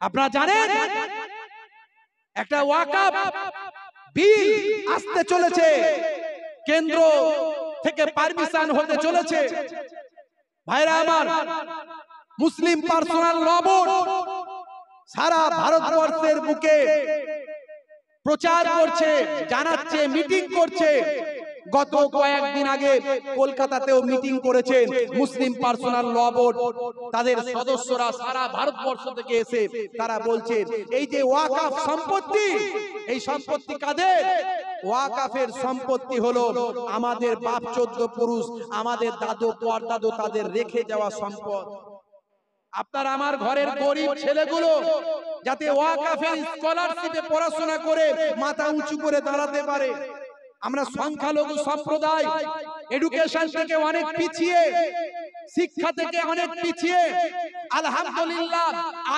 আপনারা জানেন একটা ওয়াকফ বিল আসতে চলেছে, কেন্দ্র থেকে পারমিশন হতে চলেছে। ভাইরা আমার, মুসলিম পার্সোনাল ল বোর্ড সারা ভারতবর্ষের বুকে প্রচার করছে, জানাচ্ছে, মিটিং করছে। গত কয়েকদিন আগে কলকাতাতেও মিটিং করেছে মুসলিম পার্সোনাল ল বোর্ড। তাদের সদস্যরা সারা ভারতবর্ষ থেকে এসে তারা বলছে এই যে ওয়াকফ সম্পত্তি, এই সম্পত্তি কাদের? ওয়াকফের সম্পত্তি হলো আমাদের বাপ চোদ্দ পুরুষ, আমাদের দাদু পরদাদু তাদের রেখে যাওয়া সম্পদ। আপনার আমার ঘরের গরিব ছেলেগুলো যাতে ওয়াকফের স্কলারশিপে পড়াশোনা করে মাথা উঁচু করে দাঁড়াতে পারে। আমরা সংখ্যালঘু সম্প্রদায় এডুকেশন থেকে অনেক পিছিয়ে, শিক্ষা থেকে অনেক পিছিয়ে। আলহামদুলিল্লাহ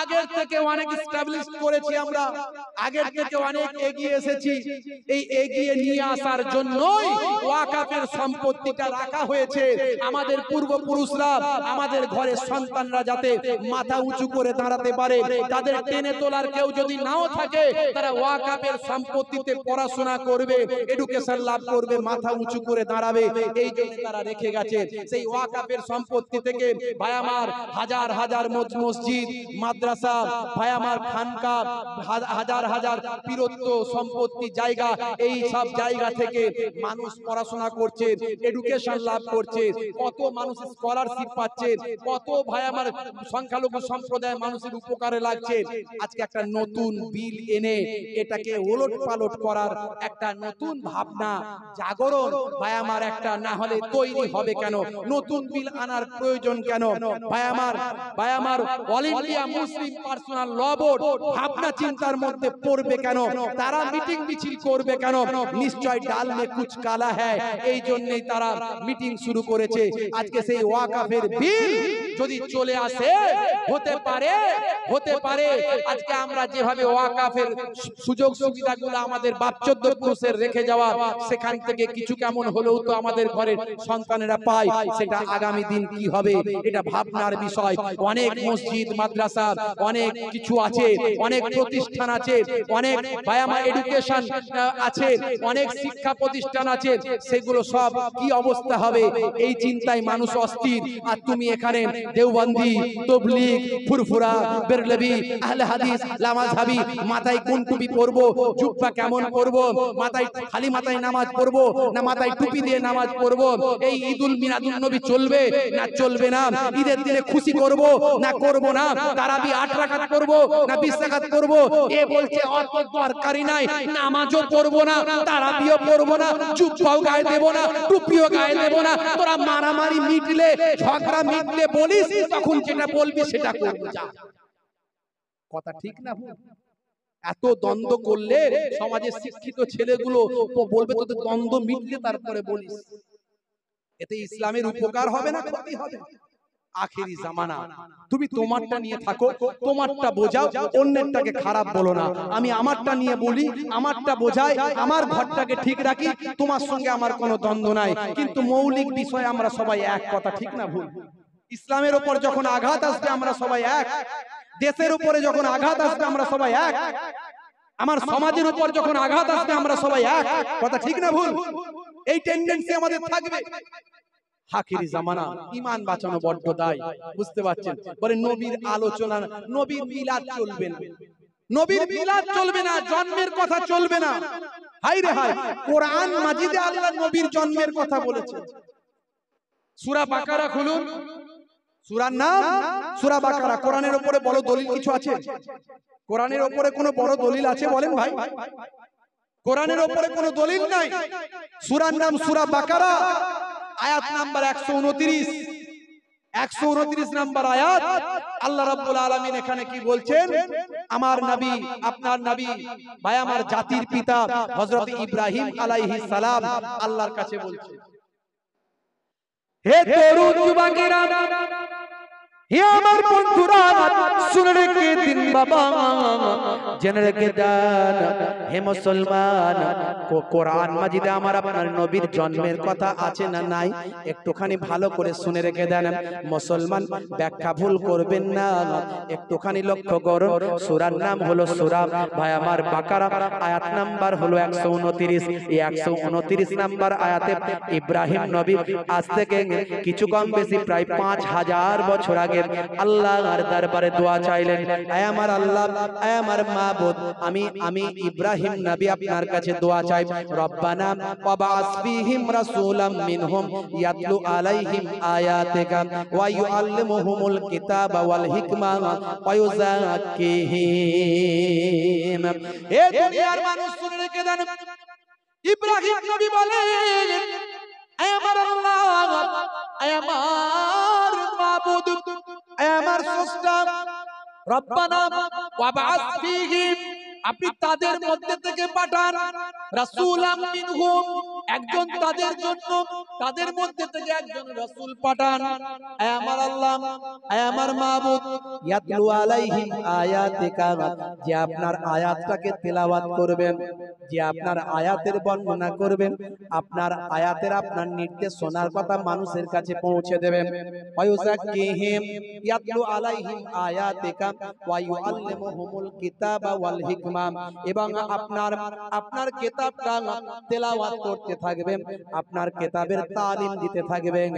আগের থেকে অনেক এস্টাবলিশ করেছি, আমরা আগের থেকে অনেক এগিয়ে এসেছি। এই এগিয়ে নিয়ে আসার জন্যই ওয়াকফের সম্পত্তিটা রাখা হয়েছে। আমাদের পূর্বপুরুষরা, আমাদের ঘরের সন্তানরা যাতে মাথা উঁচু করে দাঁড়াতে পারে, তাদের টেনে তোলার কেউ যদি নাও থাকে, তারা ওয়াকফের সম্পত্তিতে পড়াশোনা করবে, এডুকেশন লাভ করবে, মাথা উঁচু করে দাঁড়াবে। এই জন্য তারা রেখে গেছে। সেই ওয়াকফের সম্পত্তি থেকে ভাই আমার হাজার হাজার মসজিদ, মাদ্রাসা, ভাই আমার খানকা, হাজার হাজার পীরত্ব সম্পত্তি জায়গা, এই সব জায়গা থেকে মানুষ পড়াশোনা করছে, এডুকেশন লাভ করছে, কত মানুষ স্কলারশিপ পাচ্ছে, কত ভাই আমার সংখ্যালঘু সম্প্রদায়ের মানুষের উপকারে লাগছে। আজকে একটা নতুন বিল এনে এটাকে ওলট পালট করার একটা নতুন ভাবনা জাগরণ ভাই আমার একটা না হলে তৈরি হবে কেন? নতুন বিল আনার প্রয়োজন কেন? ভাই আমার অল ইন্ডিয়া মুসলিম পার্সোনাল ল বোর্ড ভাবনা চিন্তার মধ্যে পড়বে কেন? তারা মিটিং মিছিল করবে কেন? নিশ্চয় ডাল মে কুছ কালা হ্যায়, এই জন্যই তারা মিটিং শুরু করেছে। আজকে সেই ওয়াকফের বিল যদি চলে আসে, হতে পারে আজকে আমরা যেভাবে ওয়াকফের সুযোগ সুবিধাগুলো আমাদের বাপ চোদ্দ পুরুষের রেখে যাওয়া, সেখান থেকে কিছু কেমন হলেও তো আমাদের ঘরের সন্তানেরা পায়। সেটা আগামী দিন কি হবে এটা ভাবনার বিষয়। অনেক মসজিদ, মাদ্রাসা, অনেক কিছু আছে, অনেক প্রতিষ্ঠান আছে, অনেক ভাই আমার এডুকেশন আছে, অনেক শিক্ষা প্রতিষ্ঠান আছে, সেগুলো সব কি অবস্থা হবে এই চিন্তায় মানুষ অস্থির। আর তুমি এখানে দেওবন্দি, তবলিগ, ফুরফুরা, বেরলভি, আহলে হাদিস, লামাযহাবি, মাথায় কোন টুপি পরবো, জুব্বা কেমন পরবো, মাথায় খালি মাথায় নামাজ পড়বো না মাথায় টুপি দিয়ে নামাজ পড়বো, এই ঈদুল মিলাদুন নবী চলবে না চলবে না, ঈদের দিনে খুশি করব না করব না, তারাবি 8 রাকাত করব না 20 রাকাত করব, এ বলছে অত দরকারই নাই, নামাজও পড়ব না, তারাবিও পড়ব না, জুব্বাও গায়ে দেব না, টুপিও গায়ে দেব না। তোরা মারামারি মিটলে, ঝগড়া মিটলে বলিস, তখন যেটা বলবি সেটা করব। যা কথা ঠিক না? এত দ্বন্দ্ব করলে সমাজের শিক্ষিত ছেলেগুলো বলবে তোদের দ্বন্দ্ব মিটলে তারপরে বলিস। এতে ইসলামের উপকার হবে না ক্ষতি হবে? আখেরি জামানা, তুমি তোমারটা নিয়ে থাকো, তোমারটা বোঝাও, অন্যেরটাকে খারাপ বলো না। আমি আমারটা নিয়ে বলি, আমারটা বোঝাই, আমার ঘরটাকে ঠিক রাখি, তোমার সঙ্গে আমার কোনো দ্বন্দ্ব নাই। কিন্তু মৌলিক বিষয়ে আমরা সবাই এক, কথা ঠিক না ভুল? ইসলামের উপর যখন আঘাত আসবে আমরা সবাই এক, দেশের উপরে যখন আঘাত আসবে আমরা সবাই এক, আমার সমাজের উপর যখন আঘাত আসবে আমরা সবাই এক, কথা ঠিক না ভুল? এই টেন্ডেন্সি আমাদের থাকবে। আখেরি জামানা, ঈমান বাঁচানো বড্ড দায়, বুঝতে পারছেন? বলে নবীর আলোচনা, নবীর মিলাদ চলবে না, নবীর মিলাদ চলবে না, জন্মের কথা চলবে না। হাই রে হাই, কোরআন মাজিদে আল্লাহ নবীর জন্মের কথা বলেছে। সূরা বাকারা খুলুন, সূরার নাম সূরা বাকারা। কোরআনের উপরে বড় দলিল কিছু আছে? কোরআনের উপরে কোনো বড় দলিল আছে বলেন ভাই? কোরআনের উপরে কোনো দলিল নাই। সূরার নাম সূরা বাকারা, আয়াত নাম্বার 129, 129 নাম্বার আয়াত। আল্লাহ রাব্বুল আলামিন এখানে কি বলছেন? আমার নবী, আপনার নবী, ভাই আমার জাতির পিতা হযরত ইব্রাহিম আলাইহিস সালাম আল্লাহর কাছে বলছেন, হে তরুণ যুবকেরা, হে আমার বন্ধুরা শুনে রেখে দিন বাবা, জেনে রেখে দেন হে মুসলমান, কোরআন মাজিদে আমার আপনার নবীর জন্মের কথা আছে না নাই? একটুখানি ভালো করে শুনে রেখে দেন মুসলমান, ব্যাখ্যা ভুল করবেন না, একটুখানি লক্ষ্য করুন। সূরার নাম হলো সূরা ভাই আমার বাকারা, আয়াত নাম্বার হলো 129। এই 129 নাম্বার আয়াতে ইব্রাহিম নবী আজ থেকে কিছু কম বেশি প্রায় 5000 বছর আগে আল্লাহর দরবারে দোয়া চাইলেন, আয় আমার আল্লাহ, আয় আমার মাবুদ, আমি ইব্রাহিম নবী আপনার কাছে দোয়া চাই, রব্বানা ওয়াবাস ফীহিম রাসূলাম মিনহুম ইয়াতলু আলাইহিম আয়াতিকা ওয়া ইউআল্লিমুহুমুল কিতাবা ওয়াল হিকমা ওয়া ইউযাক্কিহিম। এ দুনিয়ার মানুষ শুনে রেখে দেন, ইব্রাহিম নবী বলেন, আয় আমার আল্লাহ, আয় আমার মাবুদ, আয় আমার স্রষ্টা, রব্বানা ওয়াবাস ফীহিম, আপনি তাদের মধ্যে থেকে পাঠান, রাসূলাম মিনহুম, একজন তাদের জন্য, তাদের মধ্যে থেকে একজন রাসূল পাঠান, আয় আমার আল্লাহ, আয় আমার মাবুদ, ইয়াতলু আলাইহিম আয়াতিকা, যে আপনার আয়াতটাকে তেলাওয়াত করবেন, যে আপনার আয়াতের বর্ণনা করবেন, আপনার আয়াতের আপনার নির্দেশ শোনার কথা মানুষের কাছে পৌঁছে দেবেন, ওয়া ইউযাক্কিহিম, ইয়াতলু আলাইহিম আয়াতিকা ওয়া ইউআল্লিমুহুমুল কিতাবা ওয়াল হিকমা, এবং আপনার কিতাবটা তেলাওয়াত করতে থাকবেন, আপনার কিতাবের তালিম দিতে থাকবেন,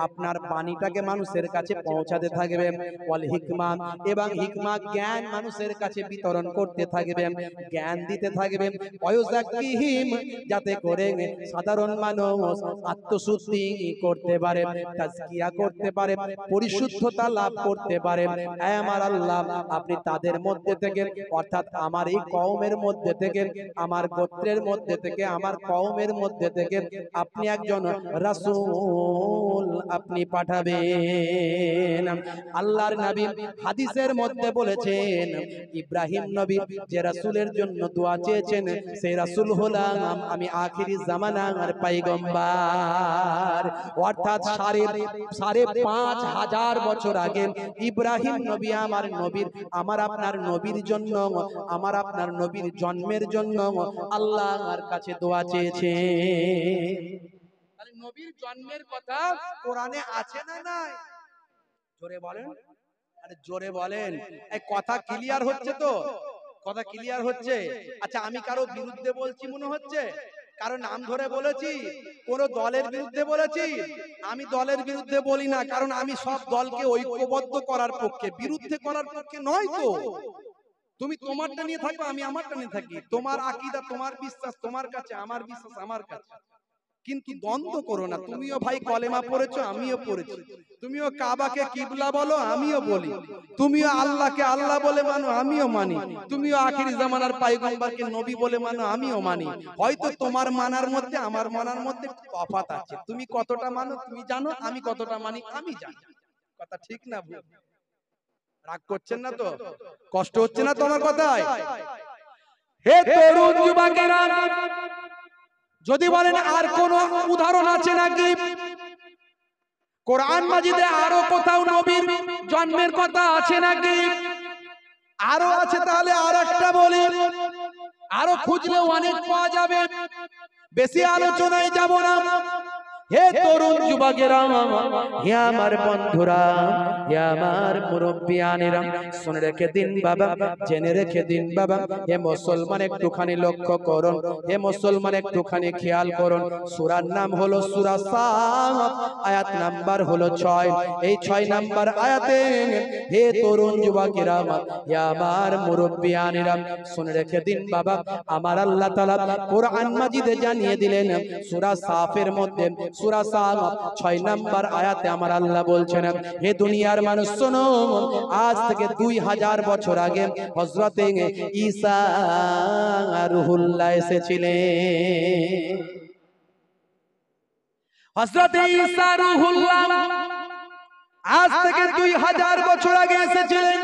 আপনার বাণীটাকে মানুষের কাছে পৌঁছাতে থাকবেন, ওয়াল হিকমা, এবং হিকমা জ্ঞান মানুষের কাছে বিতরণ করতে থাকবেন, জ্ঞান দিতে থাকবেন, ওয়ায়ুযাক্কিহিম, যাতে করে সাধারণ মানুষ আত্মশুদ্ধি করতে পারে, তাজকিয়া করতে পারে, পরিশুদ্ধতা লাভ করতে পারে। আয় আমার আল্লাহ, আপনি তাদের মধ্যে থেকে, অর্থাৎ আমার এই কওমের মধ্যে থেকে, আমার গোত্রের মধ্যে থেকে, আমার কওমের মধ্যে থেকে আপনি একজন রাসূল আপনি পাঠাবেন। আল্লাহর নবী হাদিসের মধ্যে বলেছেন, ইব্রাহিম নবী যে রাসূলের জন্য দোয়া চেয়েছেন, সেই রাসূল হলাম আমি, আখিরি জামানার পয়গম্বর। অর্থাৎ ৫,৫০০ বছর আগে ইব্রাহিম নবী আমার নবীর, আমার আপনার নবীর জন্য, আমার আপনার নবীর জন্মের জন্য আল্লাহর কাছে দোয়া চেয়েছে। তাহলে নবীর জন্মের কথা কোরআনে আছে না নাই? জোরে বলেন, আরে জোরে বলেন। এই কথা ক্লিয়ার হচ্ছে তো? কথা ক্লিয়ার হচ্ছে? আচ্ছা, আমি কারো বিরুদ্ধে বলছি মনে হচ্ছে? কারো নাম ধরে বলেছি? কোন দলের বিরুদ্ধে বলেছি? আমি দলের বিরুদ্ধে বলি না, কারণ আমি সব দলকে ঐক্যবদ্ধ করার পক্ষে, বিরুদ্ধে করার পক্ষে নয় তো। তুমি তোমারটা নিয়ে থাকো, আমি আমারটা নিয়ে থাকি, তোমার আকীদা, তোমার বিশ্বাস তোমার কাছে, আমার বিশ্বাস আমার কাছে, কিন্তু দ্বন্দ্ব করো না। তুমিও ভাই কলেমা পড়েছো, আমিও পড়েছি, তুমিও কাবাকে কিবলা বলো, আমিও বলি, তুমিও আল্লাহকে আল্লাহ বলে মানো, আমিও মানি, তুমিও আখিরি জামানার পয়গম্বরকে নবী বলে মানো, আমিও মানি। হয়তো তোমার মানার মধ্যে আমার মানার মধ্যে তফাৎ আছে, তুমি কতটা মানো তুমি জানো, আমি কতটা মানি আমি জানি। কথা ঠিক না ভুল? রাগ করছেন না তো? কষ্ট হচ্ছে না তোমার কথায়? হে তরুণ যুবকেরা, যদি বলেন আর কোন উদাহরণ আছে নাকি কোরআন মাজিদে, আরো কোথাও নবীর জন্মের কথা আছে নাকি? আরো আছে, তাহলে আর একটা বলি, আরো খুঁজলে অনেক পাওয়া যাবে, বেশি আলোচনায় যাব না। হে তরুণ যুবকেরা, হে আমার বন্ধুরা, হে আমার মুরব্বিয়ানেরা, শুনে রেখে দিন বাবা, জেনে রেখে দিন বাবা। হে মুসলমান একটুখানি লক্ষ্য করুন, হে মুসলমান একটুখানি খেয়াল করুন। সূরার নাম হলো সূরা সাফ, আয়াত নাম্বার হলো 6। এই 6 নাম্বার আয়াতে হে তরুণ যুবকেরা, হে আমার মুরব্বিয়ানেরা, শুনে রেখে দিন বাবা, আমার আল্লাহ তাআলা কোরআন মাজিদে জানিয়ে দিলেন, সূরা সাফের মধ্যে, সূরা সাফ 6 নাম্বার আয়াতে আমার আল্লাহ বলছেন, হে দুনিয়ার মানুষ শোনো, আজ থেকে 2000 বছর আগে হযরত ঈসা রূহুল্লাহ এসেছিলেন। হযরত ঈসা রূহুল্লাহ আজ থেকে 2000 বছর আগে এসেছিলেন।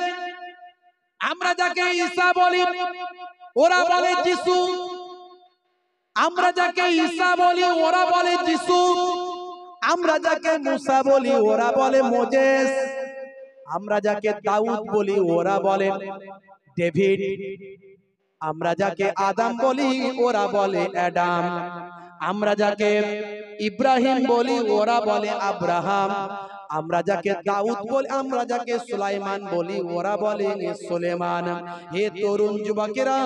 আমরা যাকে ঈসা বলি ওরা বলে যিশু, আমরা যাকে ঈসা বলি ওরা বলে যিশু, আমরা যাকে মুসা বলি ওরা বলে মোজেস, আমরা যাকে দাউদ বলি ওরা বলে ডেভিড, আমরা যাকে আদম বলি ওরা বলে অ্যাডাম, আমরা যাকে ইব্রাহিম বলি ওরা বলে আব্রাহাম, আমরা যাকে দাউদ বলি, আমরা যাকে সুলাইমান বলি ওরা বলে সুলেমান। হে তরুণ যুবকেরা,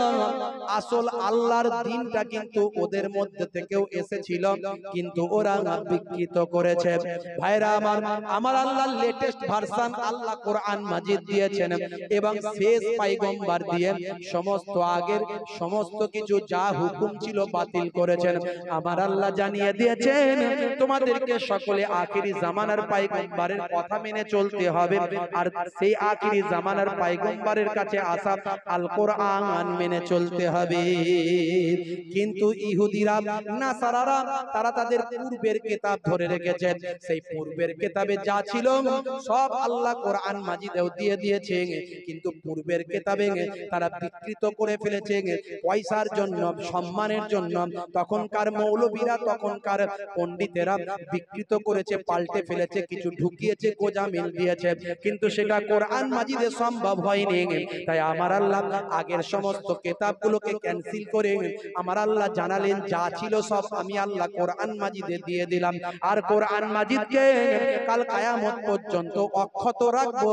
আসল আল্লাহর দ্বীনটা কিন্তু ওদের মধ্যে থেকেও এসেছিল, কিন্তু ওরা বিকৃত করেছে। ভাইরা আমার, আমার আল্লাহ লেটেস্ট ভার্সন আল্লাহ কোরআন মাজিদ দিয়েছেন এবং শেষ পয়গম্বর দিয়ে সমস্ত আগের সমস্ত কিছু যা হুকুম ছিল বাতিল করেছেন। আমার আল্লাহ জানিয়ে দিয়েছেন তোমাদেরকে সকলে আখিরি জামানার পয়গম্বরের কথা মেনে চলতে হবে, আর সেই আখিরি জামানার পয়গম্বরের কাছে আসা আল কোরআন মেনে চলতে হবে। কিন্তু ইহুদিরা নাসারারা তারা তাদের পূর্বের কিতাব ধরে রেখেছে, সেই পূর্বের কিতাবে যা ছিল সব আল্লাহ কোরআন মাজিদেও দিয়ে দিয়েছে, কিন্তু পূর্বের কিতাবে তারা বিকৃত করে ফেলেছে পয়সার জন্য, সম্মানের জন্য। তখনকার মৌলবীরা, তখনকার পণ্ডিতেরা বিকৃত করেছে, পাল্টে ফেলেছে, কিছু ঢুকিয়েছে, গোজা মিল দিয়েছে, কিন্তু সেটা কোরআন মাজিদে সম্ভব হয়নি। তাই আমার আল্লাহ আগের সমস্ত কিতাবগুলোকে ক্যান্সেল করে আমার আল্লাহ জানালেন যা ছিল সব আমি আল্লাহ কোরআন মাজিদে দিয়ে দিলাম, আর কোরআন মাজিদকে কাল কিয়ামত পর্যন্ত অক্ষত রাখবো।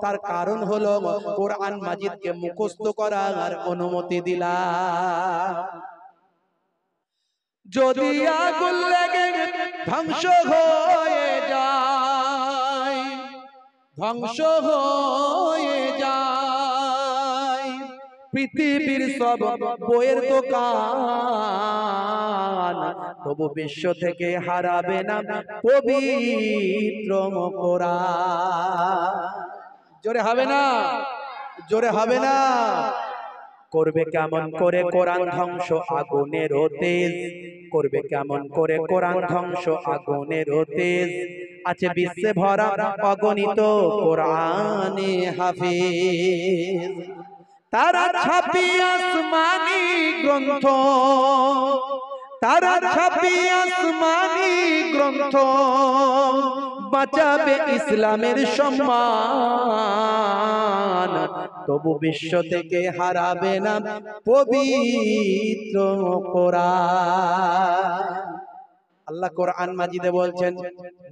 তার কারণ হলো কোরআন মাজিদকে মুখস্থ করার অনুমতি দিলাম। যদি আগুন লেগে ধ্বংস হয়ে যায়, ধ্বংস হয়ে যায় পৃথিবীর সব বইয়ের দোকান, তবু বিশ্ব থেকে হারাবে না পবিত্র কোরআন। জোরে হবে না? জোরে হবে না? করবে কেমন করে কোরআন ধ্বংস আগুনের তেজ, করবে কেমন করে কোরআন ধ্বংস আগুনের তেজ, আছে বিশ্বে ভরা অগণিত কোরআনে হাফেজ। তারা ছাপি আসমানি গ্রন্থ, তারা ছাপি আসমানি গ্রন্থ, বাঁচাবে ইসলামের সম্মান, তবু বিশ্ব থেকে হারাবে না পবিত্র কোরআন। আল্লাহ কোরআন মাজিদে বলছেন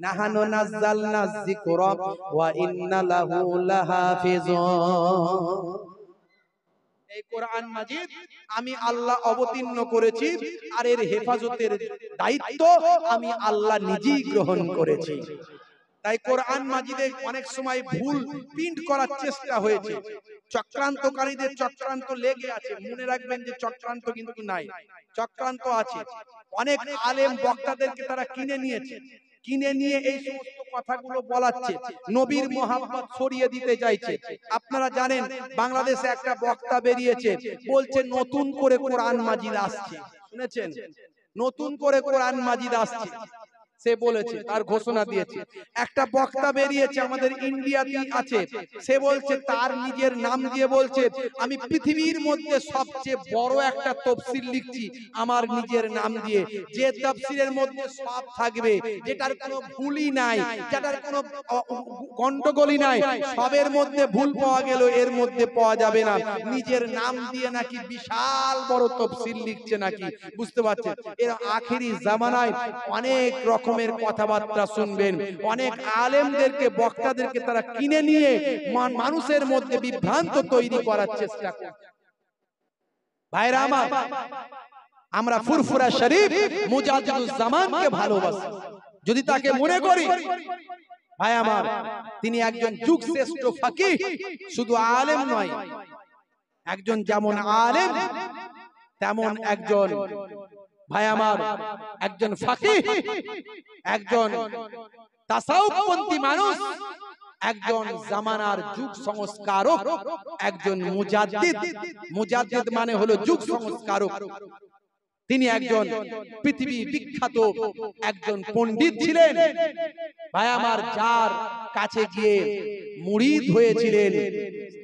নাহানু নাযালনা যিকরা ওয়া ইন্না লাহু লাহাফিজুন। এই কোরআন মাজিদ আমি আল্লাহ অবতীর্ণ করেছি, আর এর হেফাজতের দায়িত্ব আমি আল্লাহ নিজেই গ্রহণ করেছি। তাই কোরআন মাজিদে অনেক সময় ভুল প্রিন্ট করার চেষ্টা হয়েছে, চক্রান্তকারীদের চক্রান্ত লেগে আছে। মনে রাখবেন যে চক্রান্ত কিন্তু নাই, চক্রান্ত আছে। অনেক আলেম বক্তাদেরকে তারা কিনে নিয়েছে, কিনে নিয়ে এই সমস্ত কথাগুলো বলাচ্ছে, নবীর মহাব্বত ছড়িয়ে দিতে চাইছে। আপনারা জানেন বাংলাদেশে একটা বক্তা বেরিয়েছে, বলছে নতুন করে কোরআন মাজিদ আসছে। শুনেছেন? নতুন করে কোরআন মাজিদ আসছে সে বলেছে, তার ঘোষণা দিয়েছে। একটা বক্তা বেরিয়েছে আমাদের ইন্ডিয়াতে আছে, সে বলছে তার নিজের নাম দিয়ে বলছে আমি পৃথিবীর মধ্যে সবচেয়ে বড় একটা তাফসীর লিখছি আমার নিজের নাম দিয়ে, যে তাফসীরের মধ্যে সব থাকবে, যেটার কোনো ভুলই নাই, যেটার কোনো গন্ডগোলই নাই, সবের মধ্যে ভুল পাওয়া গেল এর মধ্যে পাওয়া যাবে না। নিজের নাম দিয়ে নাকি বিশাল বড় তাফসীর লিখছে নাকি, বুঝতে পারছেন? এর আখেরি জামানায় অনেক রকমের কথাবার্তা শুনবেন, অনেক আলেমদেরকে বক্তাদেরকে তারা কিনে নিয়ে মানুষের মধ্যে বিভ্রান্ত তৈরি করার চেষ্টা করে। ভাইরা আমার, আমরা ফুরফুরা শরীফ মুজাদ্দিদুজ জামানকে ভালোবাসি, যদি তাকে মনে করি, ভাই আমার তিনি একজন যুগ শ্রেষ্ঠ ফকিহ, শুধু আলেম নয়, একজন যেমন আলেম তেমন একজন, ভাই আমার একজন ফকিহ, একজন তাসাউফপন্থী মানুষ, একজন জামানার যুগ সংস্কারক, একজন মুজাদ্দিদ। মুজাদ্দিদ মানে হলো যুগ সংস্কারক। তিনি একজন পৃথিবী বিখ্যাত একজন পণ্ডিত ছিলেন ভাই আমার, যার কাছে গিয়ে মুরিদ হয়েছিলেন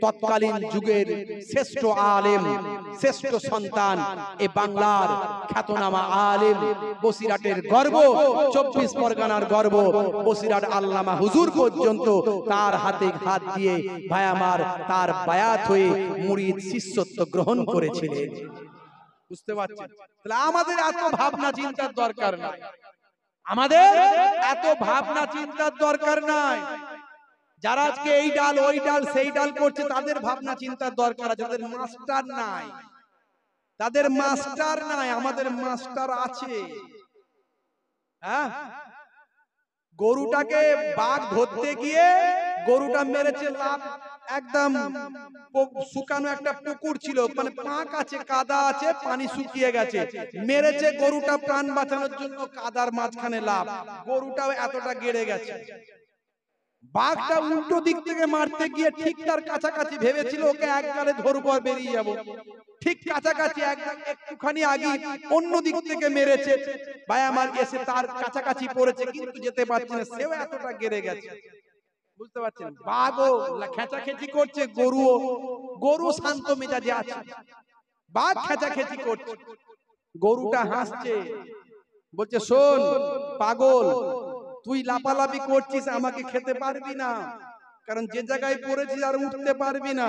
তৎকালীন যুগের শ্রেষ্ঠ আলেম, শ্রেষ্ঠ সন্তান, এ বাংলার খ্যাতনামা আলেম, বসিরহাটের গর্ব, 24 পরগনার গর্ব বসিরহাট আল্লামা হুজুর পর্যন্ত তার হাতে হাত দিয়ে ভাই আমার তার বায়াত হয়ে মুরিদ শিষ্যত্ব গ্রহণ করেছিলেন। বুঝতে পারছেন? তাহলে আমাদের এত ভাবনা চিন্তার দরকার নাই, আমাদের এত ভাবনা চিন্তার দরকার নাই। যারা আজকে এই ডাল ওই ডাল সেই ডাল করছে তাদের ভাবনা চিন্তার দরকার আছে, তাদের মাস্টার নাই, তাদের মাস্টার নাই, আমাদের মাস্টার আছে। হ্যাঁ, গরুটাকে বাঘ ধরতে গিয়ে গরুটা মেরেছে লাফ, একদম শুকানো একটা পুকুর ছিল, মানে পাঁক আছে, কাদা আছে, পানি শুকিয়ে গেছে, মেরেছে গরুটা প্রাণ বাঁচানোর জন্য কাদার মাঝখানে লাফ, গরুটাও এতটা গেড়ে গেছে। বাঘটা উল্টো দিক থেকে মারতে গিয়ে ঠিক তার কাছাকাছি ভেবেছিল ওকে এক গালে ধরবো আর বেরিয়ে যাবো, ঠিক কাছাকাছি একদম একটুখানি আগে অন্য দিক থেকে মেরেছে, ভাই আমার এসে তার কাছাকাছি পড়েছে কিন্তু যেতে পারছে না, সেও এতটা গেড়ে গেছে। বুঝতে পারছেন? বাঘও খেঁচাখেচি করছে, গরু শান্ত মেজাজে আছে, বাঘ খেঁচাখেচি করছে, গরুটা হাসছে, বলছে শোন পাগল, তুই লাফালাফি করছিস, আমাকে খেতে পারবি না, কারণ যে জায়গায় পড়েছিস আর উঠতে পারবি না,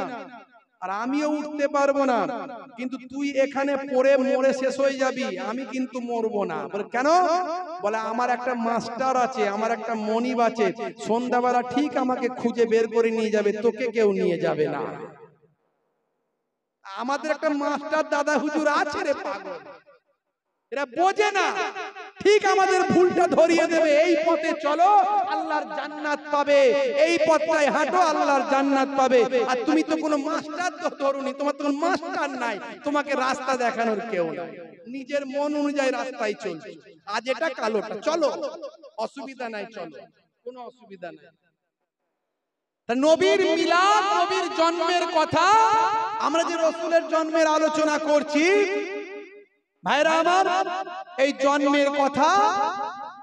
আর আমিও উঠতে পারবো না, কিন্তু তুই এখানে পড়ে মরে শেষ হয়ে যাবি, আমি কিন্তু মরবো না। বলে কেন? বলে আমার একটা মাস্টার আছে, আমার একটা মনিব আছে, সন্ধ্যাবেলা ঠিক আমাকে খুঁজে বের করে নিয়ে যাবে, তোকে কেউ নিয়ে যাবে না। আমাদের একটা মাস্টার দাদা হুজুর আছে রে পাগল, এরা বোঝে না, ঠিক আমাদের ভুলটা ধরিয়ে দেবে, এই পথে চলো আল্লাহর জান্নাত পাবে, এই পথটায় হাঁটো আল্লাহর জান্নাত পাবে। আর তুমি তো কোনো মাস্টার ধরুনি, তোমার তো মাস্টার নাই, তোমাকে রাস্তা দেখানোর কেউ নাই, নিজের মন অনুযায়ী রাস্তায় চলছে, আজ এটা কালোটা, চলো অসুবিধা নাই, চলো কোনো অসুবিধা নাই। তা নবীর মিলাদ, নবীর জন্মের কথা, আমরা যে রাসূলের জন্মের আলোচনা করছি ভাইরা আমার, এই জন্মের কথা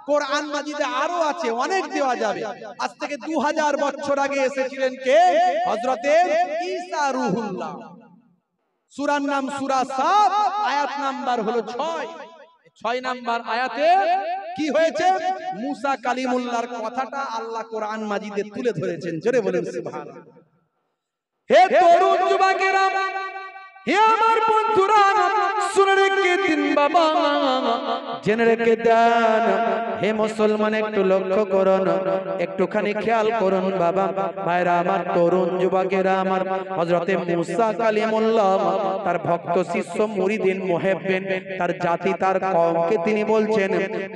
কোরআন মাজিদে আরো আছে, অনেক দেওয়া যাবে। আজ থেকে 2000 বছর আগে এসেছিলেন কে? হযরতে ঈসা রূহুল্লাহ। সূরার নাম সূরা সাদ, আয়াত নাম্বার হলো 6। 6 নাম্বার আয়াতে কি হয়েছে? মুসা কালিমুল্লাহর কথাটা আল্লাহ কোরআন মাজিদে তুলে ধরেছেন, জোরে বলেন সুবহানাল্লাহ। হে তরুণ যুবকেরা, হে আমার বন্ধুরা, শুনে রেখে দিন বাবা, জেনে রেখে দেন, হে মুসলমান একটু লক্ষ্য করুন, একটুখানি খেয়াল করুন বাবা ভাইরা আমার, তরুণ যুবকেরা আমার, হযরতে মুসা কালিমুল্লাহ তার ভক্ত শিষ্য মুরিদিন মুহিব্বিন, তার জাতি তার কওমকে তিনি বলছেন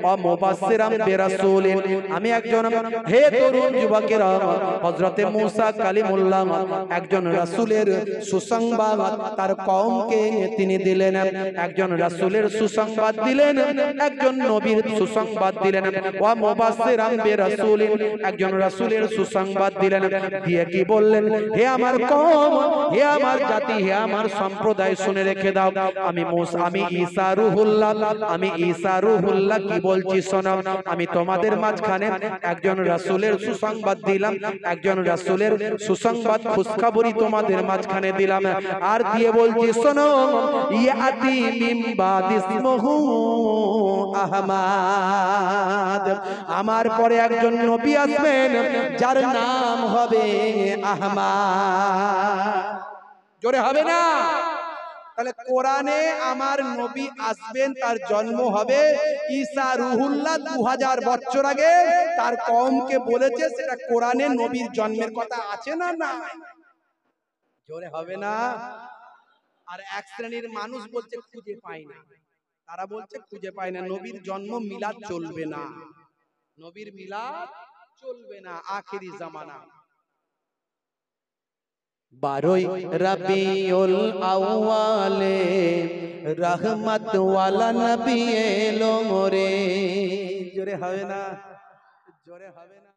ও মুবাশশিরাম বিরাসূলিন, আমি একজন, হে তরুণ যুবকেরা, হযরতে মুসা কালিমুল্লাহ একজন রাসূলের সুসংবাদ তার কওমকে তিনি দিলেন, একজন রাসূলের সুসংবাদ দিলেন, একজন নবীর সুসংবাদ দিলেন, ওয়া মুবাশশিরাম বিরাসূলিন, একজন রাসূলের সুসংবাদ দিলেন, দিয়ে কি বললেন? হে আমার কওম, হে আমার জাতি, হে আমার সম্প্রদায়, শুনে রেখে দাও, আমি ঈসা রূহুল্লাহ, আমি ঈসা রূহুল্লাহ কি বলছি শোনো, আমি তোমাদের মাঝখানে একজন রাসূলের সুসংবাদ দিলাম, একজন রাসূলের সুসংবাদ খুশখবরি তোমাদের মাঝখানে দিলাম, আর দিয়ে বলছি শোনো, ইয়াতি মিন বাদি ইসমুহু আহমদ, আমার পরে একজন নবী আসবেন যার নাম হবে আহমদ। জোরে হবে না? তাহলে কোরআনে আমার নবী আসবেন, তার জন্ম হবে, ঈসা রূহুল্লাহ 2000 বছর আগে তার কওমকে বলেছে, সেটা কোরআনে নবীর জন্মের কথা আছে না? না, জোরে হবে না? আর এক শ্রেণীর মানুষ বলছে খুঁজে পায় না, তারা বলছে খুঁজে পায় না, নবীর জন্ম মিলাদ চলবে না, নবীর মিলাদ চলবে না, আখেরি জামানা। 12 রবিউল আউয়ালে রহমত ওয়ালা নবী এলো রে। জোরে হবে না? জোরে হবে না?